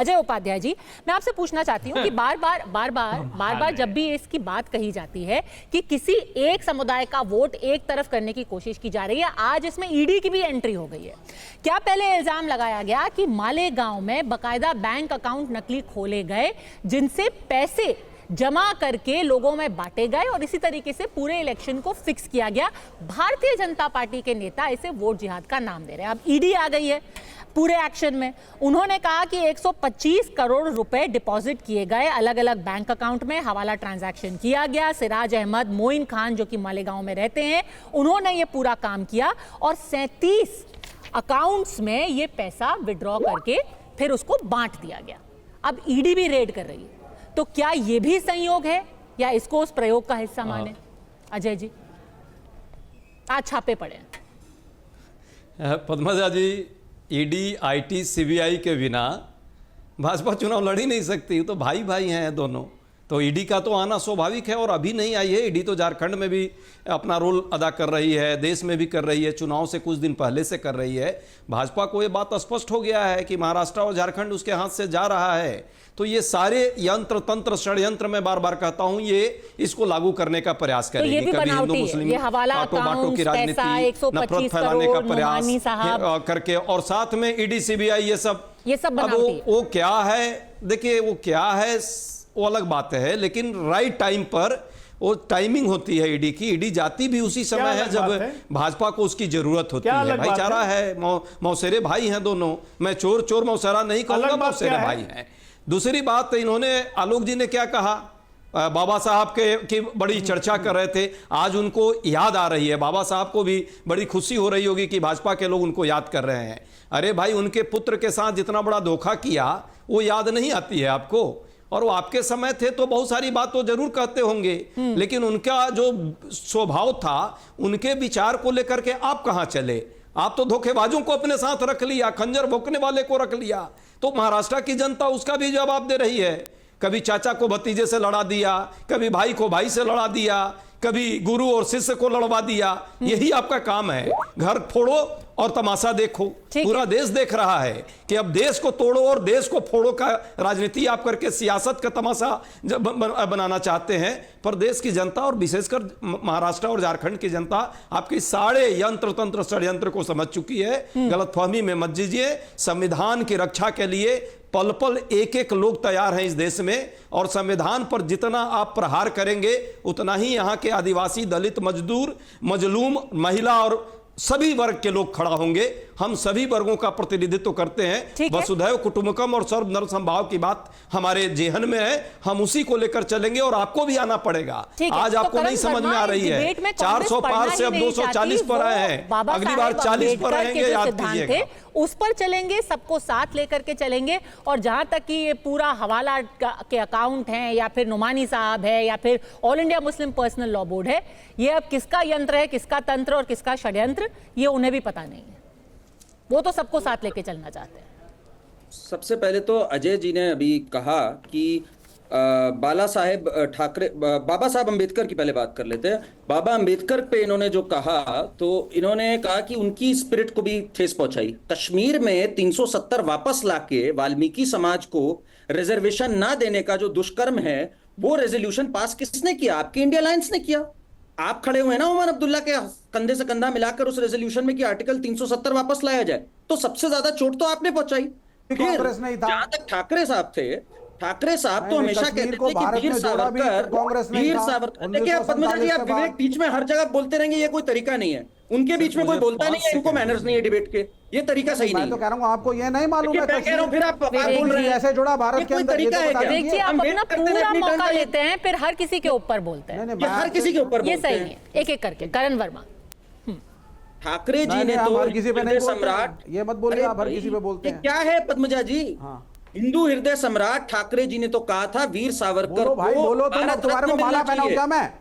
अजय उपाध्याय जी, मैं आपसे पूछना चाहती हूँ कि बार बार जब भी इसकी बात कही जाती है कि किसी एक समुदाय का वोट एक तरफ करने की कोशिश की जा रही है, आज इसमें ईडी की भी एंट्री हो गई है। क्या पहले इल्जाम लगाया गया कि मालेगांव में बकायदा बैंक अकाउंट नकली खोले गए जिनसे पैसे जमा करके लोगों में बांटे गए और इसी तरीके से पूरे इलेक्शन को फिक्स किया गया। भारतीय जनता पार्टी के नेता इसे वोट जिहाद का नाम दे रहे हैं। अब ईडी आ गई है पूरे एक्शन में। उन्होंने कहा कि 125 करोड़ रुपए डिपॉजिट किए गए अलग अलग बैंक अकाउंट में, हवाला ट्रांजैक्शन किया गया। सिराज अहमद, मोइन खान जो कि मालेगांव में रहते हैं, उन्होंने ये पूरा काम किया और 37 अकाउंट्स में ये पैसा विड्रॉ करके फिर उसको बांट दिया गया। अब ईडी भी रेड कर रही है, तो क्या ये भी संयोग है या इसको उस प्रयोग का हिस्सा माने? अजय जी, आज छापे पड़े हैं। पद्मजा जी, ईडी, आईटी, सीबीआई के बिना भाजपा चुनाव लड़ ही नहीं सकती। तो भाई भाई हैं दोनों, तो ईडी का तो आना स्वाभाविक है और अभी नहीं आई है। ईडी तो झारखंड में भी अपना रोल अदा कर रही है, देश में भी कर रही है, चुनाव से कुछ दिन पहले से कर रही है। भाजपा को ये बात स्पष्ट हो गया है कि महाराष्ट्र और झारखंड उसके हाथ से जा रहा है। तो ये सारे यंत्र तंत्र षड्यंत्र, मैं बार बार कहता हूं, ये इसको लागू करने का प्रयास करेगी। तो कभी हिंदू मुस्लिम बांटो की राजनीति, नफरत फैलाने का प्रयास करके, और साथ में ईडी, सीबीआई, ये सब अब वो क्या है, देखिए वो क्या है वो अलग बात है, लेकिन राइट टाइम पर वो टाइमिंग होती है ईडी की। ईडी जाती भी उसी समय है जब भाजपा को उसकी जरूरत होती है। भाईचारा है, मौसेरे भाई हैं दोनों। मैं चोर चोर मौसेरा नहीं कहूंगा, मौसेरे भाई हैं। दूसरी बात, इन्होंने, आलोक जी ने क्या कहा, बाबा साहब की बड़ी चर्चा कर रहे थे, आज उनको याद आ रही है। बाबा साहब को भी बड़ी खुशी हो रही होगी कि भाजपा के लोग उनको याद कर रहे हैं। अरे भाई, उनके पुत्र के साथ जितना बड़ा धोखा किया वो याद नहीं आती है आपको? और वो आपके समय थे तो बहुत सारी बात तो जरूर कहते होंगे, लेकिन उनका जो स्वभाव था, उनके विचार को लेकर के आप कहां चले? आप तो धोखेबाजों को अपने साथ रख लिया, खंजर भोंकने वाले को रख लिया। तो महाराष्ट्र की जनता उसका भी जवाब दे रही है। कभी चाचा को भतीजे से लड़ा दिया, कभी भाई को भाई से लड़ा दिया, कभी गुरु और शिष्य को लड़वा दिया। यही आपका काम है, घर फोड़ो और तमाशा देखो। पूरा देश देख रहा है कि अब देश को तोड़ो और देश को फोड़ो का राजनीति आप करके सियासत का तमाशा बनाना चाहते हैं। पर देश की जनता और विशेषकर महाराष्ट्र और झारखंड की जनता आपकी सारे यंत्र तंत्र षड्यंत्र को समझ चुकी है। गलतफहमी में मत दीजिए। संविधान की रक्षा के लिए पल पल एक एक लोग तैयार हैं इस देश में, और संविधान पर जितना आप प्रहार करेंगे उतना ही यहाँ के आदिवासी, दलित, मजदूर, मजलूम, महिला और सभी वर्ग के लोग खड़ा होंगे। हम सभी वर्गों का प्रतिनिधित्व करते हैं। वसुधैव कुटुंबकम और सर्व नर संभाव की बात हमारे जेहन में है। हम उसी को लेकर चलेंगे और आपको भी आना पड़ेगा। आज आपको नहीं समझ में आ रही है, 400 पार से अब 240 पर आए हैं, अगली बार 40 पर रहेंगे, याद कीजिएगा। उस पर चलेंगे, सबको साथ लेकर के चलेंगे। और जहां तक कि ये पूरा हवाला के अकाउंट हैं, या फिर नुमानी साहब है, या फिर all India Muslim personal law board है, ये अब किसका यंत्र है, किसका तंत्र और किसका षड्यंत्र, ये उन्हें भी पता नहीं है। वो तो सबको साथ लेके चलना चाहते हैं। सबसे पहले तो अजय जी ने अभी कहा कि बाबा साहब अंबेडकर की पहले बात कर लेते हैं। बाबा अंबेडकर पे इन्होंने जो कहा, तो इन्होंने कहा कि उनकी स्पिरिट को भी ठेस पहुंचाई। कश्मीर में 370 वापस लाके वाल्मीकि समाज को रिजर्वेशन ना देने का जो दुष्कर्म है, वो रेजोल्यूशन पास किसने किया? आपकी इंडिया अलायंस ने किया। आप खड़े हुए ना उमर अब्दुल्ला के कंधे से कंधा मिलाकर उस रेजोल्यूशन में कि आर्टिकल 370 वापस लाया जाए। तो सबसे ज्यादा चोट तो आपने पहुंचाई। जहां तक ठाकरे साहब थे, ठाकरे साहब तो हमेशा कहते थे कि वीर सावरकर। देखिए पद्मजा जी, आप विवेक बीच में हर जगह बोलते रहेंगे, ये कोई तरीका नहीं है। उनके बीच में कोई बोलता नहीं है, इनको मैनर्स नहीं है डिबेट के, ये तरीका सही नहीं है। मैं तो कह रहा हूं, आपको ये नहीं मालूम है? कह रहा हूं, फिर आप बोल रहे हैं ऐसे जुड़ा भारत के अंदर। देखिए, आप अपना पूरा मौका लेते हैं, फिर हर किसी के ऊपर बोलते हैं। हर किसी के ऊपर ये सही है, एक एक करके। करण वर्मा, ठाकरे जी ने तो किसी पे नहीं सम्राट, ये मत बोलिए आप हर किसी पे बोलते हैं। क्या है पद्मजा जी, हिंदू हृदय सम्राट ठाकरे जी ने तो कहा था वीर सावरकर को भाई बोलो तो मैं तुम्हारे को माला पहनाऊं क्या? मैं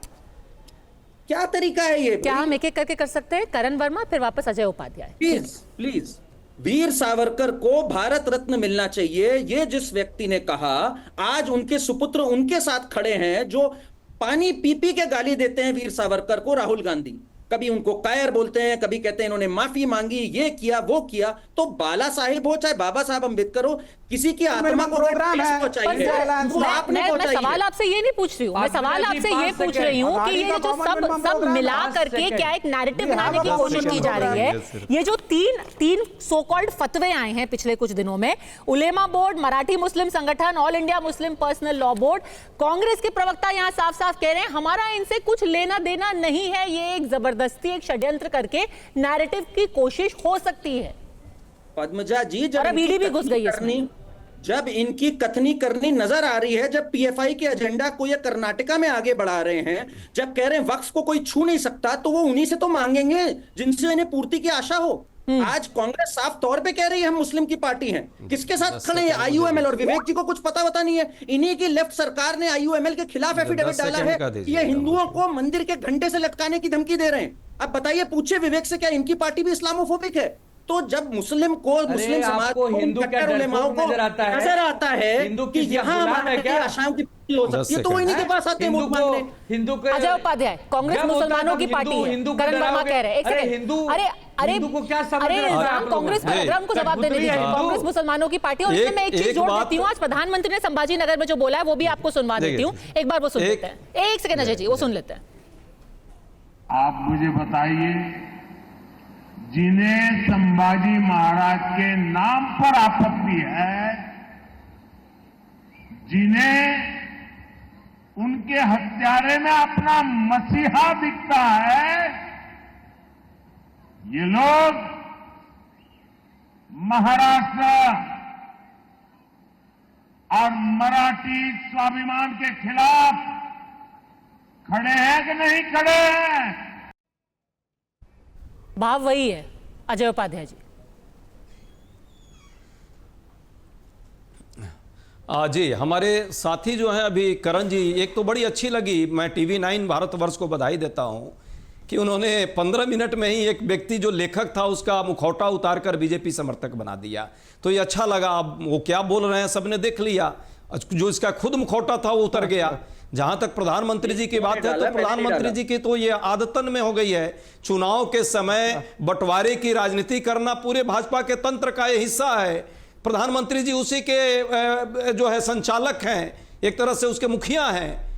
क्या तरीका है ये? क्या हम एक एक करके कर सकते हैं? करण वर्मा, फिर वापस अजय उपाध्याय। Please please. वीर सावरकर को भारत रत्न मिलना चाहिए, ये जिस व्यक्ति ने कहा, आज उनके सुपुत्र उनके साथ खड़े हैं जो पानी पी पी के गाली देते हैं वीर सावरकर को, राहुल गांधी। कभी उनको कायर बोलते हैं, कभी कहते हैं इन्होंने माफी मांगी, ये किया वो किया। तो बाला साहेब हो चाहे बाबा साहब अंबेडकर हो, किसी की आत्मा को प्रोग्राम है। वो आपने मैं सवाल आपसे ये नहीं पूछ रही हूँ, मैं सवाल आपसे ये पूछ रही हूँ कि ये जो सब मिला करके क्या एक नैरेटिव बनाने की कोशिश की जा रही है। ये जो तीन सो कॉल्ड फतवे आए हैं पिछले कुछ दिनों में, उलेमा बोर्ड, मराठी मुस्लिम संगठन, all India Muslim personal law board, Congress के प्रवक्ता यहाँ साफ साफ कह रहे हैं हमारा इनसे कुछ लेना देना नहीं है, ये एक जबरदस्ती एक षड्यंत्र करके नैरेटिव की कोशिश हो सकती है। पद्मजा जी, जब इनकी कथनी करनी नजर आ रही है, जब पीएफआई के एजेंडा को ये कर्नाटका में आगे बढ़ा रहे हैं, जब कह रहे हैं वक्फ को कोई छू नहीं सकता, तो वो उन्हीं से तो मांगेंगे जिनसे इन्हें पूर्ति की आशा हो। आज कांग्रेस साफ तौर पे कह रही है हम मुस्लिम की पार्टी हैं, किसके साथ खड़े हैं? आईयूएमएल। और विवेक जी को कुछ पता नहीं है, इन्हीं की लेफ्ट सरकार ने आईयूएमएल के खिलाफ एफिडेविट डाला है कि ये हिंदुओं को मंदिर के घंटे से लटकाने की धमकी दे रहे हैं। अब बताइए, पूछे विवेक से, क्या इनकी पार्टी भी इस्लामोफोबिक है? तो जब मुस्लिम समाज को, हिंदू क्या नजर आता है हिंदू की यहाँ आशाओं की पूर्ति हो सकती है, तो वो इन्हीं के पास आते हैं वोट मांगने। हिंदू अजय उपाध्याय, कांग्रेस मुसलमानों की पार्टी है, करण वर्मा कह रहे हैं। अरे को क्या कांग्रेस को जवाब देने दीजिए। कांग्रेस मुसलमानों की पार्टी है, और मैं एक चीज जोड़ देती हूँ, आज प्रधानमंत्री ने संभाजी नगर में जो बोला है वो भी आपको सुनवा देती हूँ, एक बार वो सुन लेते हैं। एक सेकंड अजय जी, वो सुन लेते हैं। आप मुझे बताइए, जिन्हें संभाजी महाराज के नाम पर आपत्ति है, जिन्हें उनके हत्यारे में अपना मसीहा दिखता है, ये लोग महाराष्ट्र और मराठी स्वाभिमान के खिलाफ खड़े हैं कि नहीं खड़े हैं? भाव वही है अजय उपाध्याय जी। जी, हमारे साथी जो हैं अभी करण जी, एक तो बड़ी अच्छी लगी, मैं TV9 भारतवर्ष को बधाई देता हूं कि उन्होंने 15 मिनट में ही एक व्यक्ति जो लेखक था उसका मुखौटा उतारकर बीजेपी समर्थक बना दिया। तो ये अच्छा लगा। अब वो क्या बोल रहे हैं सबने देख लिया, जो इसका खुद मुखौटा था वो उतर गया। जहां तक प्रधानमंत्री जी की बात है, तो प्रधानमंत्री जी की तो ये आदतन में हो गई है, चुनाव के समय बंटवारे की राजनीति करना पूरे भाजपा के तंत्र का ये हिस्सा है। प्रधानमंत्री जी उसी के जो है संचालक हैं, एक तरह से उसके मुखिया हैं।